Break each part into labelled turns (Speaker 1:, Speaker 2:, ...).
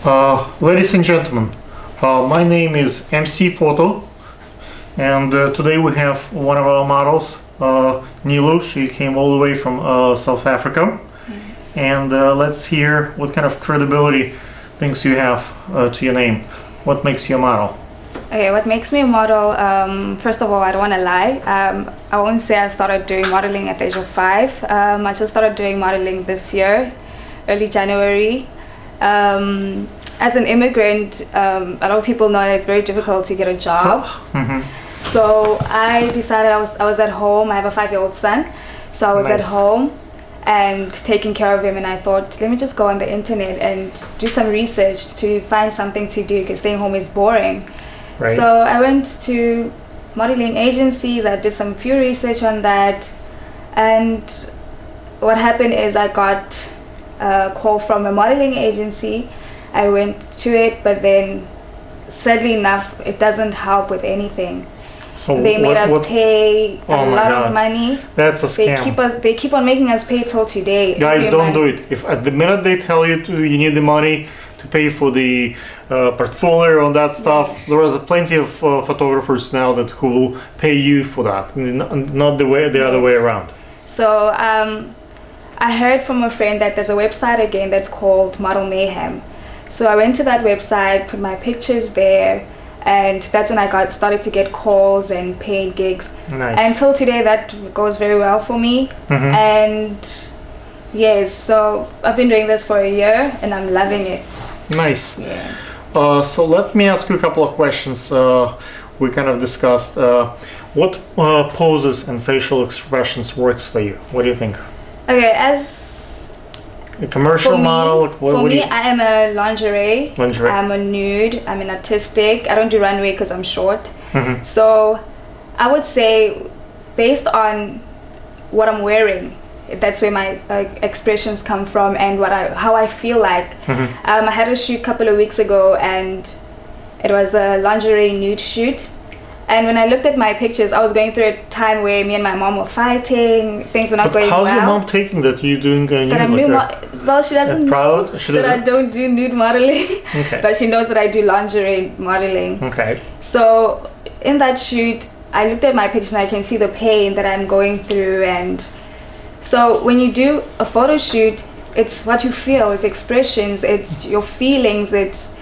Speaker 1: Ladies and gentlemen, my name is MC Photo, and today we have one of our models, Nilu. She came all the way from South Africa.
Speaker 2: Yes.
Speaker 1: And let's hear what kind of credibility things you have to your name. What makes you a model?
Speaker 2: Okay, what makes me a model? First of all, I don't want to lie. I won't say I started doing modeling at the age of 5. I just started doing modeling this year, early January. As an immigrant, a lot of people know that it's very difficult to get a job. So I decided I was at home. I have a 5-year-old son, so I was at home and taking care of him, and I thought, let me just go on the internet and do some research to find something to do because staying home is boring.
Speaker 1: Right.
Speaker 2: So I went to modeling agencies. I did some few research on that, and what happened is I got a call from a modeling agency. I went to it, but then sadly enough, it doesn't help with anything.
Speaker 1: So
Speaker 2: they made us pay a lot of money.
Speaker 1: That's a scam.
Speaker 2: They keep on making us pay till today.
Speaker 1: Guys, don't do it. If at the minute they tell you you need the money to pay for the portfolio and that stuff, there is plenty of photographers now that who will pay you for that, not the other way around.
Speaker 2: So I heard from a friend that there's a website again that's called Model Mayhem. So I went to that website, put my pictures there, and that's when I started to get calls and paid gigs.
Speaker 1: Nice.
Speaker 2: Until today, that goes very well for me. And yes, so I've been doing this for a year, and I'm loving it.
Speaker 1: Nice.
Speaker 2: Yeah.
Speaker 1: So let me ask you a couple of questions. We kind of discussed what poses and facial expressions works for you. What do you think?
Speaker 2: Okay, as
Speaker 1: a commercial model?
Speaker 2: For me, I am a lingerie. I'm a nude. I'm an artistic. I don't do runway because I'm short. So I would say, based on what I'm wearing, that's where my expressions come from and how I feel like. I had a shoot a couple of weeks ago, and it was a lingerie nude shoot. And when I looked at my pictures, I was going through a time where me and my mom were fighting. Things were not going well.
Speaker 1: How's your mom taking that you're doing nude?
Speaker 2: Well, she doesn't know that I don't do nude modeling.
Speaker 1: Okay.
Speaker 2: But she knows that I do lingerie modeling.
Speaker 1: Okay.
Speaker 2: So in that shoot, I looked at my pictures and I can see the pain that I'm going through. And so when you do a photo shoot, it's what you feel, it's expressions, it's your feelings, it's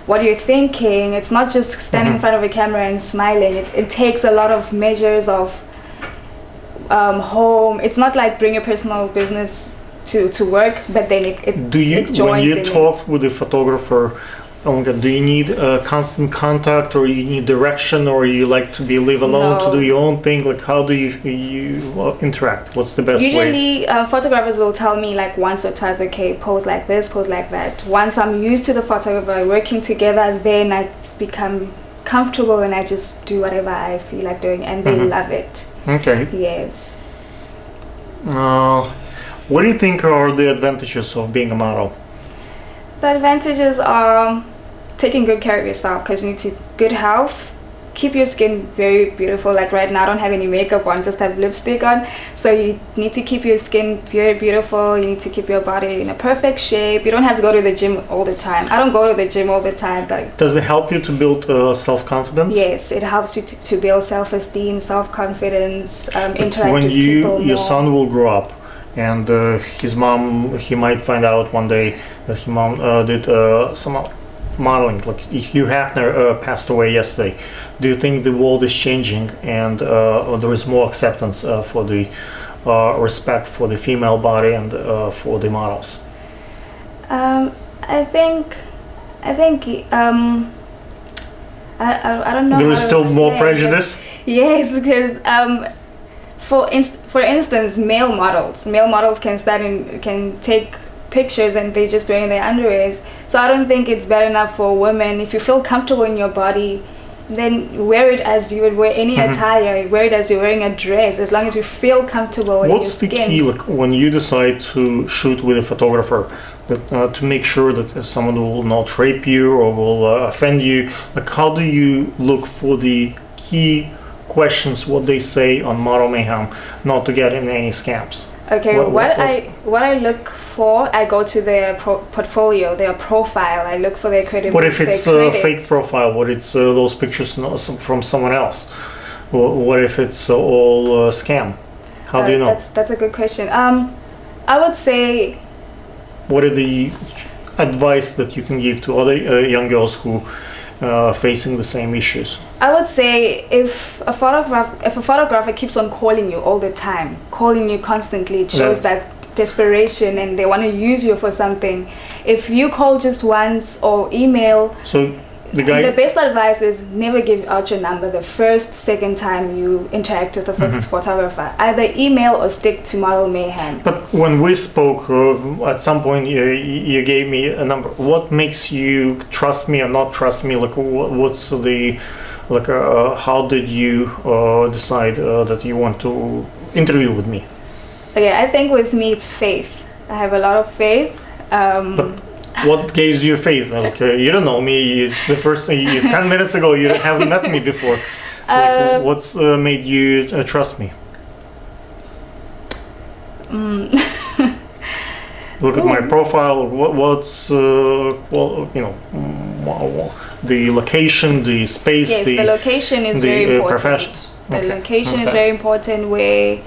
Speaker 2: what you're thinking. It's not just standing in front of a camera and smiling. It takes a lot of measures of home. It's not like bring your personal business to work, but then it joins
Speaker 1: when you
Speaker 2: in
Speaker 1: talk with the photographer, do you need constant contact, or you need direction, or you like to leave alone to do your own thing? Like, how do you interact? What's the best way?
Speaker 2: Usually photographers will tell me like once or twice, okay, pose like this, pose like that. Once I'm used to the photographer working together, then I become comfortable and I just do whatever I feel like doing, and they love it.
Speaker 1: Okay.
Speaker 2: Yes.
Speaker 1: What do you think are the advantages of being a model?
Speaker 2: The advantages are taking good care of yourself, because you need good health, keep your skin very beautiful. Like right now I don't have any makeup on, just have lipstick on, so you need to keep your skin very beautiful. You need to keep your body in a perfect shape. You don't have to go to the gym all the time. I don't go to the gym all the time, but
Speaker 1: does it help you to build self-confidence?
Speaker 2: Yes, it helps you to build self-esteem, self-confidence, interact
Speaker 1: when
Speaker 2: with people
Speaker 1: your
Speaker 2: more.
Speaker 1: son will grow up, and his mom, he might find out one day that his mom did some modeling, like Hugh Hefner passed away yesterday. Do you think the world is changing and there is more acceptance for the respect for the female body and for the models?
Speaker 2: I think I don't know.
Speaker 1: There is still more prejudice?
Speaker 2: Yes, because for instance, male models can take pictures and they just wearing their underwears. So I don't think it's bad enough for women. If you feel comfortable in your body, then wear it as you would wear any attire. Wear it as you're wearing a dress, as long as you feel comfortable in your skin.
Speaker 1: What's the key, like, when you decide to shoot with a photographer, that, to make sure that someone will not rape you or will offend you? Like, how do you look for the key questions, what they say on Model Mayhem, not to get in any scams?
Speaker 2: Okay, what I look for, I go to their portfolio, their profile. I look for their credit.
Speaker 1: What if it's a fake profile? What if it's those pictures from someone else? What if it's all scam? How do you know?
Speaker 2: That's a good question. I would say.
Speaker 1: What are the advice that you can give to other young girls who facing the same issues?
Speaker 2: I would say if a photographer keeps on calling you all the time, calling you constantly, it shows that desperation and they want to use you for something. If you call just once or email,
Speaker 1: so the
Speaker 2: best advice is never give out your number the second time you interact with a photographer. Either email or stick to Model Mayhem.
Speaker 1: But when we spoke, at some point you gave me a number. What makes you trust me or not trust me? Like, what's the how did you decide that you want to interview with me?
Speaker 2: Okay, I think with me it's faith. I have a lot of faith.
Speaker 1: But what gives you faith? Like, you don't know me. It's the first 10 minutes ago. You haven't met me before. So what's made you trust me? Look at my profile. What's the location, the space.
Speaker 2: Yes, the location is very important.
Speaker 1: Profession.
Speaker 2: The location is very important. Where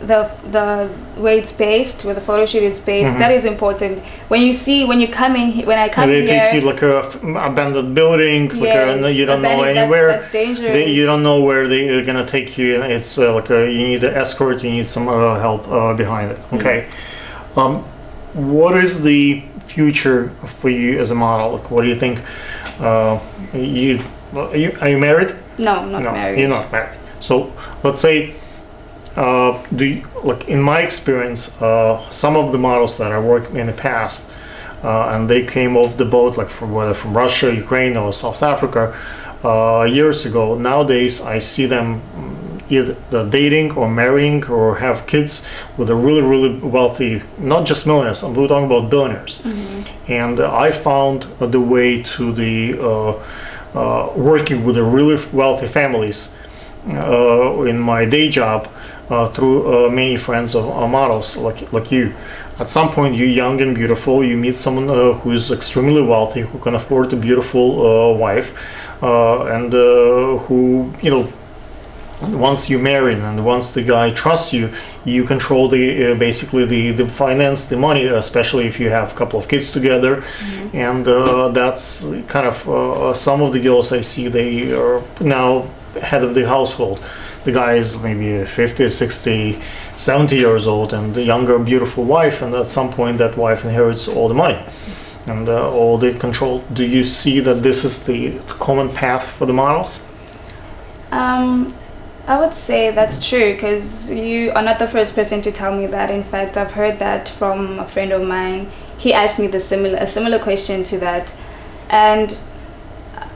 Speaker 2: the way it's based, where the photo shoot is based, that is important. When you come in, when I come
Speaker 1: they
Speaker 2: here,
Speaker 1: take you like a abandoned building, you don't know anywhere.
Speaker 2: That's dangerous.
Speaker 1: You don't know where they're gonna take you. It's you need an escort. You need some help behind it. Okay. What is the future for you as a model? Like, what do you think? Are you married?
Speaker 2: No, not married.
Speaker 1: You're not married. So let's say. In my experience, some of the models that I worked in the past, and they came off the boat, like whether from Russia, Ukraine, or South Africa, years ago. Nowadays, I see them either dating or marrying or have kids with a really, really wealthy, not just millionaires. We're talking about billionaires. And I found the way to the working with the really wealthy families in my day job. Through many friends of models like you. At some point, you're young and beautiful. You meet someone who is extremely wealthy, who can afford a beautiful wife, and who once you marry and once the guy trusts you, you control the basically the finance, the money, especially if you have a couple of kids together. And that's kind of some of the girls I see. They are now head of the household. The guy is maybe 50, 60, 70 years old and a younger, beautiful wife, and at some point that wife inherits all the money and all the control. Do you see that this is the common path for the models?
Speaker 2: I would say that's true, because you are not the first person to tell me that. In fact, I've heard that from a friend of mine. He asked me a similar question to that. And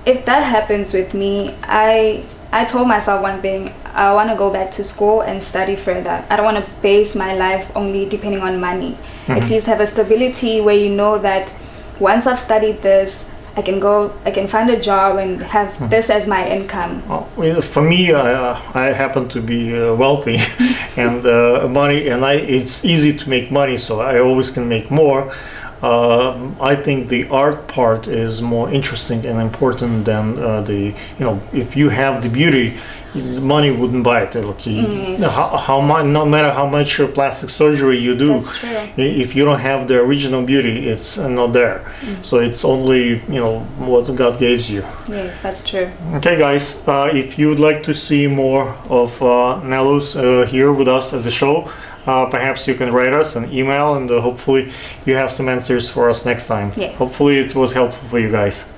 Speaker 2: if that happens with me, I told myself one thing: I want to go back to school and study further. I don't want to base my life only depending on money. At least have a stability where you know that once I've studied this, I can find a job and have this as my income.
Speaker 1: Well, for me, I happen to be wealthy and money, and it's easy to make money, so I always can make more. I think the art part is more interesting and important than if you have the beauty, money wouldn't buy it. No matter how much plastic surgery you do, if you don't have the original beauty, it's not there. So it's only what God gives you.
Speaker 2: Yes, that's true.
Speaker 1: Okay, guys, if you would like to see more of Nelus here with us at the show, perhaps you can write us an email, and hopefully you have some answers for us next time.
Speaker 2: Yes.
Speaker 1: Hopefully it was helpful for you guys.